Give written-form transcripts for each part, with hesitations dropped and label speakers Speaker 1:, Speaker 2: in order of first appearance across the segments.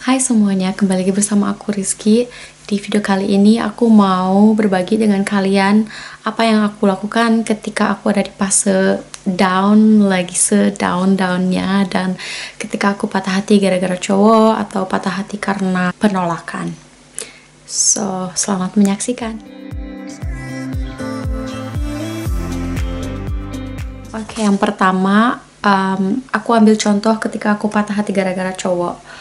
Speaker 1: Hai semuanya, kembali lagi bersama aku Rizky. Di video kali ini aku mau berbagi dengan kalian apa yang aku lakukan ketika aku ada di fase down, lagi sedown-downnya, dan ketika aku patah hati gara-gara cowok atau patah hati karena penolakan. So, selamat menyaksikan. Oke, yang pertama, aku ambil contoh ketika aku patah hati gara-gara cowok.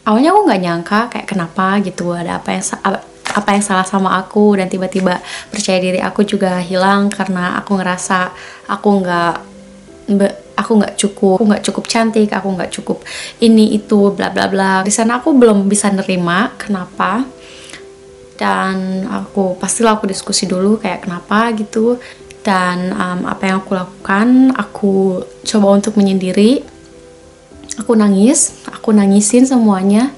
Speaker 1: Awalnya aku nggak nyangka kayak kenapa gitu, ada apa yang salah sama aku, dan tiba-tiba percaya diri aku juga hilang karena aku ngerasa aku nggak cukup cantik, aku nggak cukup ini itu bla bla bla. Di sana aku belum bisa nerima kenapa, dan pastilah aku diskusi dulu kayak kenapa gitu. Dan apa yang aku lakukan, aku coba untuk menyendiri. Aku nangisin semuanya.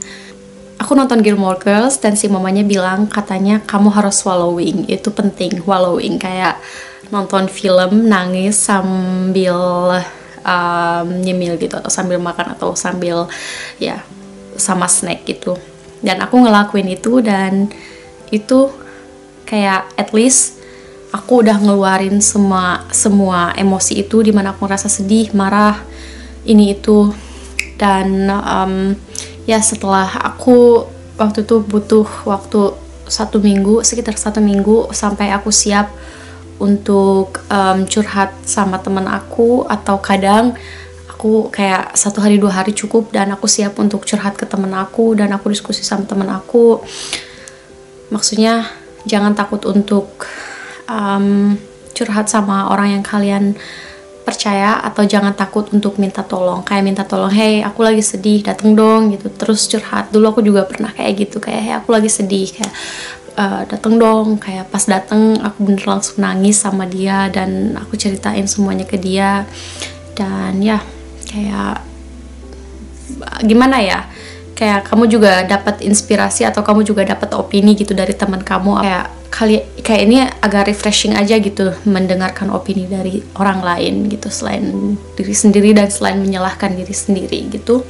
Speaker 1: Aku nonton Gilmore Girls dan si mamanya bilang katanya kamu harus swallowing, itu penting, swallowing, kayak nonton film nangis sambil nyemil gitu, atau sambil makan, atau sambil ya sama snack gitu. Dan aku ngelakuin itu, dan itu kayak at least aku udah ngeluarin semua emosi itu, dimana aku ngerasa sedih, marah, ini itu. Dan ya setelah aku waktu itu butuh waktu sekitar satu minggu sampai aku siap untuk curhat sama teman aku, atau kadang aku kayak 1 hari 2 hari cukup dan aku siap untuk curhat ke teman aku dan aku diskusi sama teman aku. Maksudnya jangan takut untuk curhat sama orang yang kalian percaya, atau jangan takut untuk minta tolong, kayak minta tolong, hey aku lagi sedih, dateng dong gitu, terus curhat. Dulu aku juga pernah kayak gitu, kayak hey aku lagi sedih, kayak dateng dong. Kayak pas dateng aku bener langsung nangis sama dia dan aku ceritain semuanya ke dia. Dan ya kayak gimana ya, kayak kamu juga dapat inspirasi atau kamu juga dapat opini gitu dari teman kamu. Kayak ini agak refreshing aja gitu mendengarkan opini dari orang lain gitu, selain diri sendiri dan selain menyalahkan diri sendiri gitu.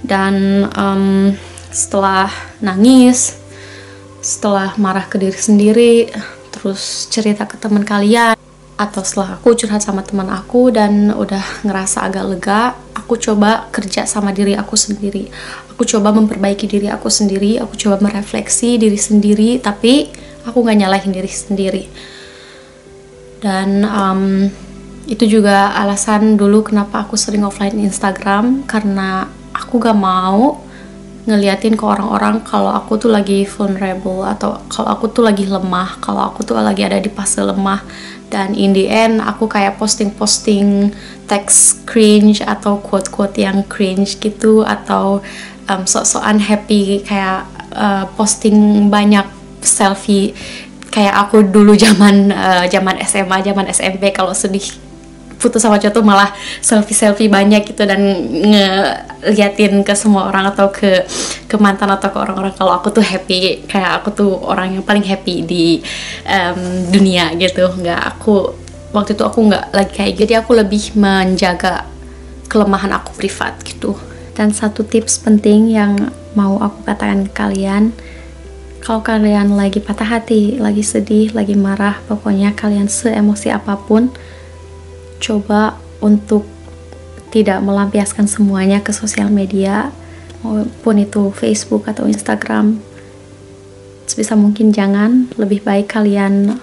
Speaker 1: Dan setelah nangis, setelah marah ke diri sendiri, terus cerita ke teman kalian, atau setelah aku curhat sama teman aku dan udah ngerasa agak lega, aku coba kerja sama diri aku sendiri. Aku coba memperbaiki diri aku sendiri, aku coba merefleksi diri sendiri, tapi aku gak nyalahin diri sendiri. Dan itu juga alasan dulu kenapa aku sering offline Instagram, karena aku gak mau ngeliatin ke orang-orang kalau aku tuh lagi vulnerable, atau kalau aku tuh lagi lemah, kalau aku tuh lagi ada di fase lemah. Dan in the end aku kayak posting teks cringe atau quote-quote yang cringe gitu, atau sok-sokan happy, kayak posting banyak selfie kayak aku dulu zaman SMA, zaman SMP, kalau sedih putus sama cowok tuh malah selfie banyak gitu, dan ngeliatin ke semua orang atau ke mantan atau ke orang-orang kalau aku tuh happy, kayak aku tuh orang yang paling happy di dunia gitu. Waktu itu aku nggak lagi kayak gitu, jadi aku lebih menjaga kelemahan aku privat gitu. Dan satu tips penting yang mau aku katakan ke kalian, kalau kalian lagi patah hati, lagi sedih, lagi marah, pokoknya kalian seemosi apapun, coba untuk tidak melampiaskan semuanya ke sosial media, maupun itu Facebook atau Instagram. Sebisa mungkin jangan. Lebih baik kalian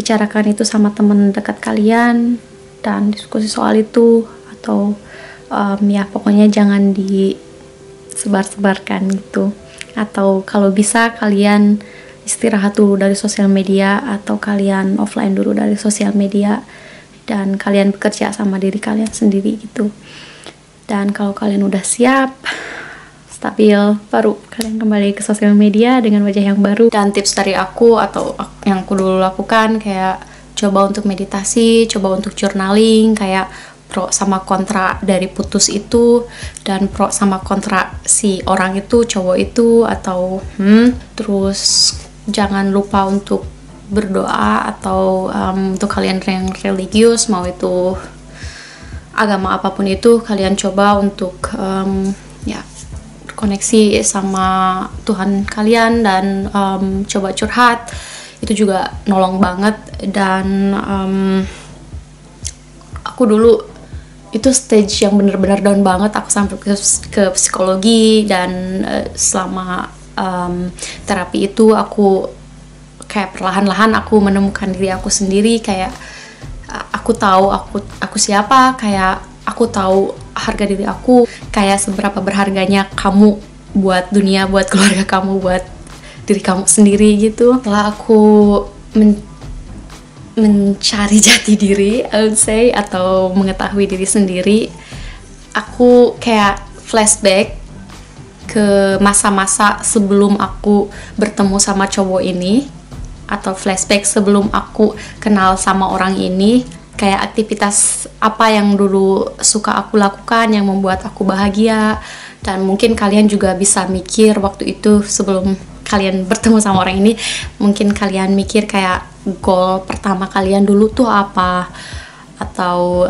Speaker 1: bicarakan itu sama teman dekat kalian dan diskusi soal itu, atau ya pokoknya jangan disebar-sebarkan gitu. Atau kalau bisa kalian istirahat dulu dari sosial media, atau kalian offline dulu dari sosial media, dan kalian bekerja sama diri kalian sendiri gitu. Dan kalau kalian udah siap, stabil, baru kalian kembali ke sosial media dengan wajah yang baru. Dan tips dari aku atau yang aku dulu lakukan, kayak coba untuk meditasi, coba untuk journaling, kayak pro sama kontra dari putus itu, dan pro sama kontra si orang itu, cowok itu, atau terus jangan lupa untuk berdoa, atau untuk kalian yang religius, mau itu agama apapun itu kalian coba untuk ya koneksi sama Tuhan kalian dan coba curhat, itu juga nolong banget. Dan aku dulu itu stage yang bener-bener down banget, aku sampai ke psikologi. Dan selama terapi itu aku kayak perlahan-lahan aku menemukan diri aku sendiri, kayak aku tahu aku siapa, kayak aku tahu harga diri aku, kayak seberapa berharganya kamu buat dunia, buat keluarga kamu, buat diri kamu sendiri gitu. Setelah aku mencari jati diri, I would say, atau mengetahui diri sendiri, aku kayak flashback ke masa-masa sebelum aku bertemu sama cowok ini, atau flashback sebelum aku kenal sama orang ini, kayak aktivitas apa yang dulu suka aku lakukan yang membuat aku bahagia. Dan mungkin kalian juga bisa mikir waktu itu sebelum kalian bertemu sama orang ini, mungkin kalian mikir kayak goal pertama kalian dulu tuh apa, atau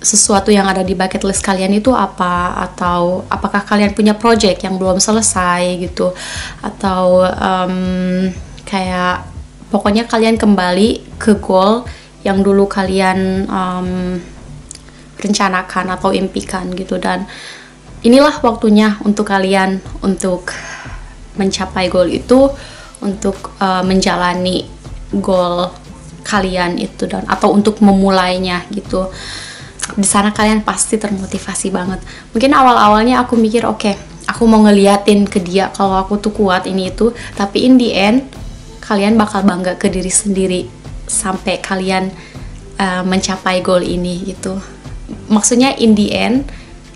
Speaker 1: sesuatu yang ada di bucket list kalian itu apa, atau apakah kalian punya project yang belum selesai gitu, atau kayak pokoknya kalian kembali ke goal yang dulu kalian rencanakan atau impikan gitu. Dan inilah waktunya untuk kalian untuk mencapai goal itu, untuk menjalani goal kalian itu, dan atau untuk memulainya gitu. Di sana kalian pasti termotivasi banget. Mungkin awal-awalnya aku mikir oke, aku mau ngeliatin ke dia kalau aku tuh kuat ini itu, tapi in the end kalian bakal bangga ke diri sendiri sampai kalian mencapai goal ini gitu. Maksudnya in the end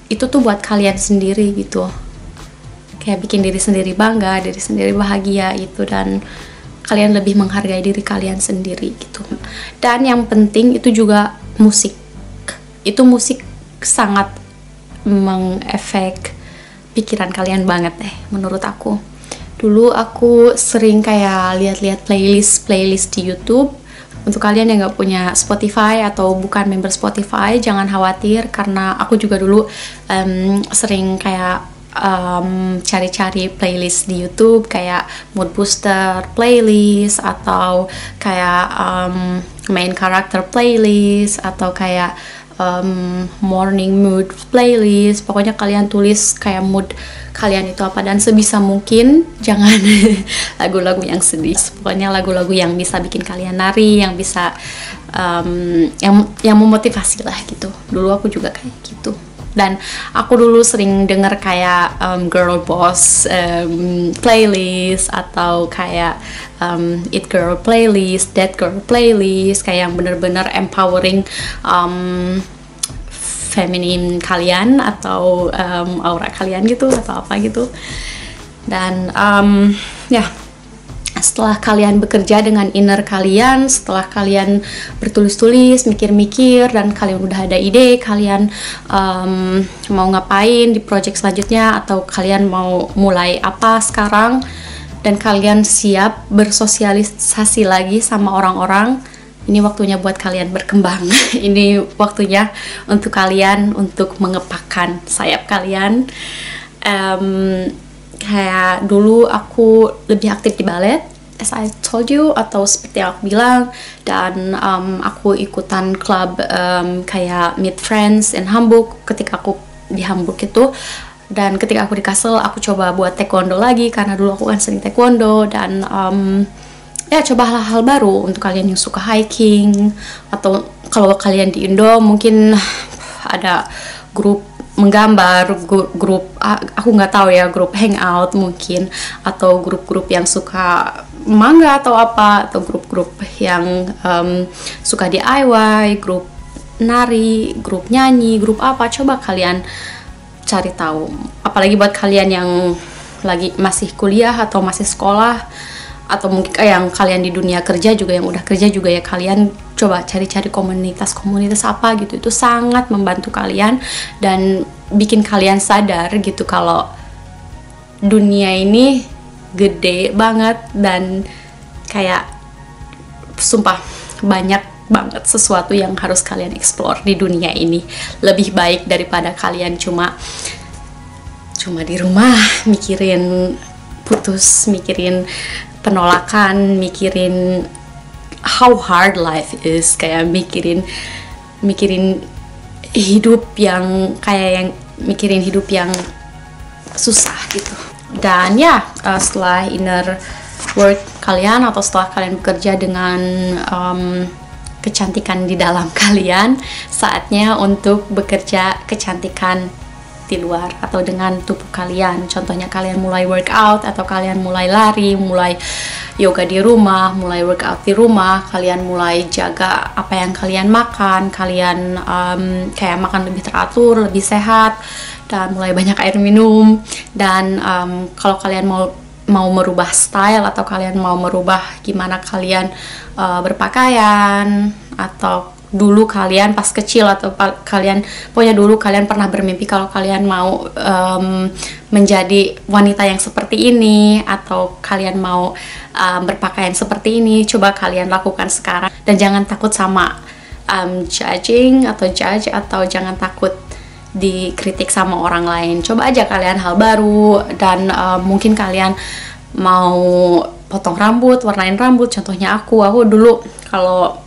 Speaker 1: itu tuh buat kalian sendiri gitu, kayak bikin diri sendiri bangga, diri sendiri bahagia gitu, dan kalian lebih menghargai diri kalian sendiri gitu. Dan yang penting itu juga musik. Itu musik sangat mengefek pikiran kalian banget deh menurut aku. Dulu aku sering kayak lihat-lihat playlist di YouTube. Untuk kalian yang nggak punya Spotify atau bukan member Spotify, jangan khawatir, karena aku juga dulu sering kayak cari-cari playlist di YouTube, kayak mood booster playlist, atau kayak main character playlist, atau kayak morning mood playlist. Pokoknya kalian tulis kayak mood kalian itu apa, dan sebisa mungkin jangan lagu-lagu yang sedih. Pokoknya lagu-lagu yang bisa bikin kalian nari, yang bisa yang memotivasi lah gitu. Dulu aku juga kayak gitu. Dan aku dulu sering denger kayak girl boss playlist, atau kayak it girl playlist, that girl playlist, kayak yang bener-bener empowering feminin kalian, atau aura kalian gitu, atau apa gitu. Dan ya, setelah kalian bekerja dengan inner kalian, setelah kalian bertulis-tulis, mikir-mikir, dan kalian udah ada ide kalian mau ngapain di project selanjutnya, atau kalian mau mulai apa sekarang, dan kalian siap bersosialisasi lagi sama orang-orang, ini waktunya buat kalian berkembang. Ini waktunya untuk kalian untuk mengepakkan sayap kalian. Kayak dulu aku lebih aktif di ballet, as I told you, atau seperti yang aku bilang. Dan aku ikutan klub kayak Meet Friends in Hamburg ketika aku di Hamburg itu. Dan ketika aku di Kassel, aku coba buat taekwondo lagi, karena dulu aku kan sering taekwondo. Dan ya, coba hal-hal baru untuk kalian yang suka hiking, atau kalau kalian di Indo mungkin ada grup menggambar, grup aku nggak tahu ya, grup hangout mungkin, atau grup-grup yang suka manga atau apa, atau grup-grup yang suka DIY, grup nari, grup nyanyi, grup apa. Coba kalian cari tahu, apalagi buat kalian yang lagi masih kuliah atau masih sekolah, atau mungkin yang kalian di dunia kerja juga, yang udah kerja juga, ya kalian coba cari-cari komunitas apa gitu. Itu sangat membantu kalian dan bikin kalian sadar gitu kalau dunia ini gede banget, dan kayak sumpah banyak banget sesuatu yang harus kalian explore di dunia ini. Lebih baik daripada kalian cuma di rumah mikirin putus, mikirin penolakan, mikirin how hard life is, kayak mikirin hidup yang mikirin hidup yang susah gitu. Dan ya, setelah inner work kalian atau setelah kalian bekerja dengan kecantikan di dalam kalian, saatnya untuk bekerja kecantikan di luar atau dengan tubuh kalian. Contohnya kalian mulai workout, atau kalian mulai lari, mulai yoga di rumah, mulai workout di rumah, kalian mulai jaga apa yang kalian makan, kalian kayak makan lebih teratur, lebih sehat, dan mulai banyak air minum. Dan kalau kalian mau merubah style, atau kalian mau merubah gimana kalian berpakaian, atau dulu kalian pas kecil, atau kalian pokoknya dulu kalian pernah bermimpi kalau kalian mau menjadi wanita yang seperti ini, atau kalian mau berpakaian seperti ini, coba kalian lakukan sekarang. Dan jangan takut sama judge, atau jangan takut dikritik sama orang lain. Coba aja kalian hal baru. Dan mungkin kalian mau potong rambut, warnain rambut. Contohnya aku dulu kalau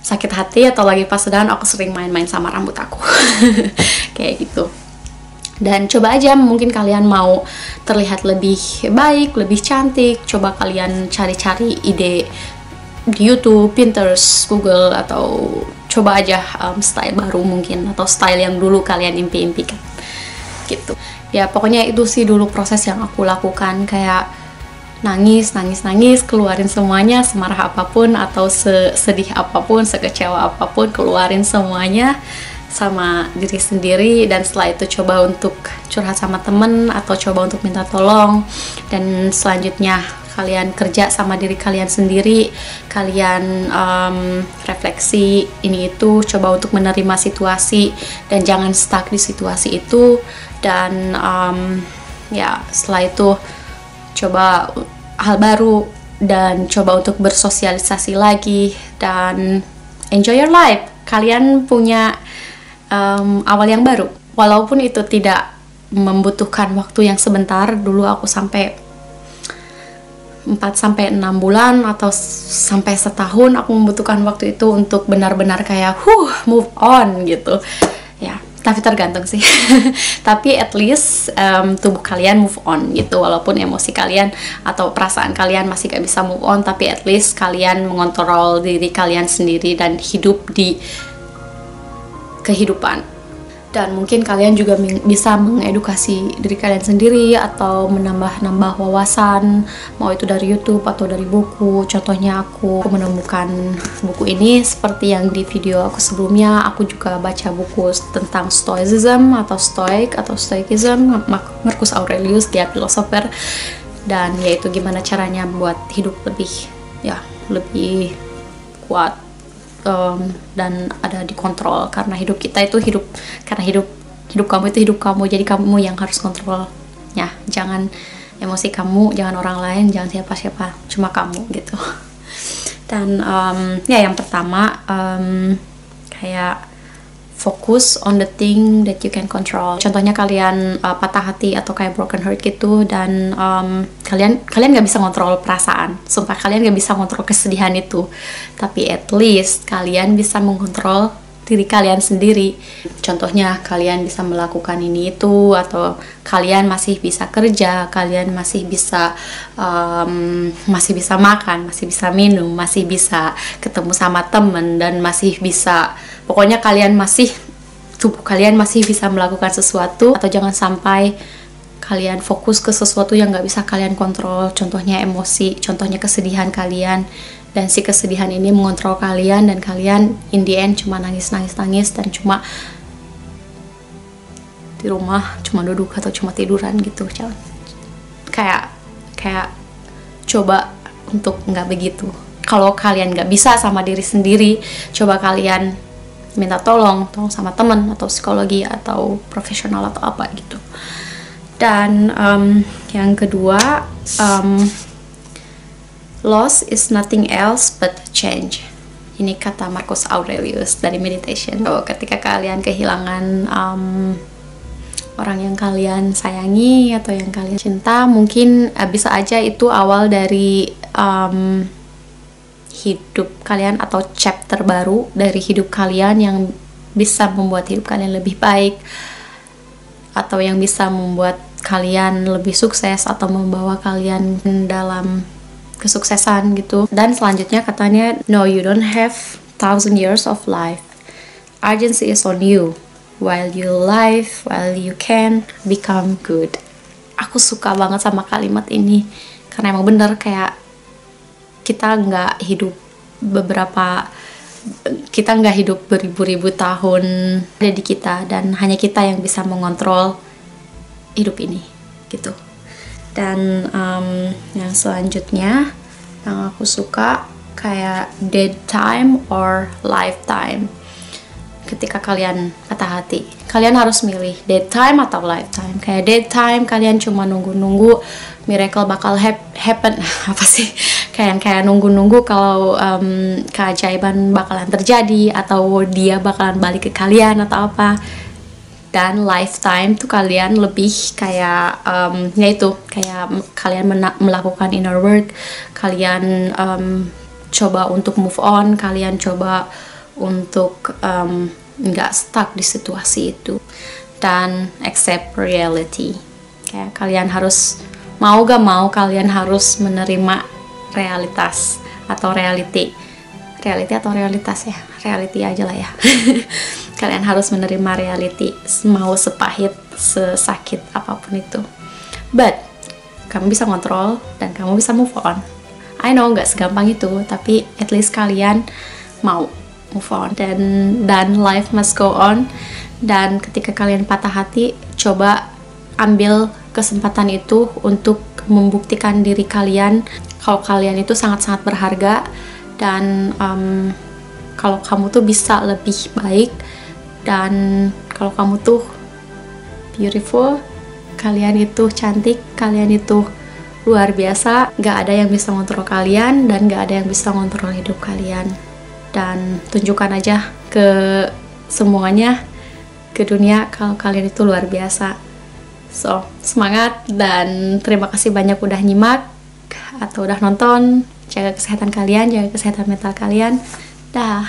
Speaker 1: sakit hati atau lagi pas sedang, aku sering main-main sama rambut aku. Kayak gitu. Dan coba aja, mungkin kalian mau terlihat lebih baik, lebih cantik, coba kalian cari-cari ide di YouTube, Pinterest, Google, atau coba aja style baru mungkin, atau style yang dulu kalian impi-impikan gitu. Ya pokoknya itu sih dulu proses yang aku lakukan, kayak nangis, keluarin semuanya, semarah apapun atau sedih apapun, sekecewa apapun, keluarin semuanya sama diri sendiri. Dan setelah itu coba untuk curhat sama temen, atau coba untuk minta tolong. Dan selanjutnya kalian kerja sama diri kalian sendiri, kalian refleksi ini itu, coba untuk menerima situasi dan jangan stuck di situasi itu. Dan ya setelah itu coba hal baru, dan coba untuk bersosialisasi lagi, dan enjoy your life. Kalian punya awal yang baru, walaupun itu tidak membutuhkan waktu yang sebentar. Dulu aku sampai 4-6 bulan atau sampai setahun aku membutuhkan waktu itu untuk benar-benar kayak move on gitu ya. Tapi tergantung sih. Tapi at least tubuh kalian move on gitu, walaupun emosi kalian atau perasaan kalian masih gak bisa move on, tapi at least kalian mengontrol diri kalian sendiri dan hidup di kehidupan. Dan mungkin kalian juga bisa mengedukasi diri kalian sendiri, atau menambah wawasan, mau itu dari YouTube atau dari buku. Contohnya aku menemukan buku ini seperti yang di video aku sebelumnya. Aku juga baca buku tentang Stoicism atau Stoicism, Marcus Aurelius, dia filosofer. Dan yaitu gimana caranya buat hidup lebih kuat dan ada dikontrol, karena hidup kita itu hidup kamu itu hidup kamu, jadi kamu yang harus kontrolnya. Jangan emosi kamu, jangan orang lain, jangan siapa-siapa, cuma kamu gitu. Dan ya yang pertama kayak fokus on the thing that you can control. Contohnya kalian patah hati atau kayak broken heart gitu, dan kalian nggak bisa ngontrol perasaan. Sumpah kalian nggak bisa ngontrol kesedihan itu, tapi at least kalian bisa mengontrol diri kalian sendiri. Contohnya kalian bisa melakukan ini itu, atau kalian masih bisa kerja, kalian masih bisa makan, masih bisa minum, masih bisa ketemu sama temen, dan masih bisa, pokoknya tubuh kalian masih bisa melakukan sesuatu. Atau jangan sampai kalian fokus ke sesuatu yang nggak bisa kalian kontrol. Contohnya emosi, contohnya kesedihan kalian, dan si kesedihan ini mengontrol kalian, dan kalian in the end cuma nangis, dan cuma di rumah, cuma duduk atau cuma tiduran gitu. Kayak coba untuk nggak begitu. Kalau kalian nggak bisa sama diri sendiri, coba kalian minta tolong sama teman atau psikologi atau profesional atau apa gitu. Dan yang kedua, Loss is nothing else but change. Ini kata Marcus Aurelius dari Meditation. So, ketika kalian kehilangan orang yang kalian sayangi atau yang kalian cinta, mungkin bisa aja itu awal dari hidup kalian atau chapter baru dari hidup kalian yang bisa membuat hidup kalian lebih baik, atau yang bisa membuat kalian lebih sukses atau membawa kalian dalam kesuksesan gitu. Dan selanjutnya katanya, no, you don't have 1,000 years of life. Urgency is on you. While you live, while you can become good. Aku suka banget sama kalimat ini karena emang bener, kayak kita nggak hidup beribu-ribu tahun ada di kita, dan hanya kita yang bisa mengontrol hidup ini gitu. Dan yang selanjutnya yang aku suka kayak dead time or lifetime. Ketika kalian patah hati, kalian harus milih dead time atau lifetime. Kayak dead time kalian cuma nunggu-nunggu miracle bakal happen apa sih, kayak nunggu-nunggu kalau keajaiban bakalan terjadi atau dia bakalan balik ke kalian atau apa. Dan lifetime tuh kalian lebih kayak yaitu kayak kalian melakukan inner work, kalian coba untuk move on, kalian coba untuk nggak stuck di situasi itu, dan accept reality. Kayak kalian harus mau gak mau, kalian harus menerima realitas atau reality atau realitas ya, reality aja lah ya. Kalian harus menerima reality, mau sepahit, sesakit apapun itu. But kamu bisa kontrol dan kamu bisa move on. I know gak segampang itu, tapi at least kalian mau move on, dan life must go on. Dan ketika kalian patah hati, coba ambil kesempatan itu untuk membuktikan diri kalian kalau kalian itu sangat-sangat berharga, dan kalau kamu tuh bisa lebih baik, dan kalau kamu tuh beautiful, kalian itu cantik, kalian itu luar biasa. Gak ada yang bisa ngontrol kalian, dan gak ada yang bisa ngontrol hidup kalian. Dan tunjukkan aja ke semuanya, ke dunia, kalau kalian itu luar biasa. So, semangat, dan terima kasih banyak udah nyimak atau udah nonton. Jaga kesehatan kalian, jaga kesehatan mental kalian. Dah.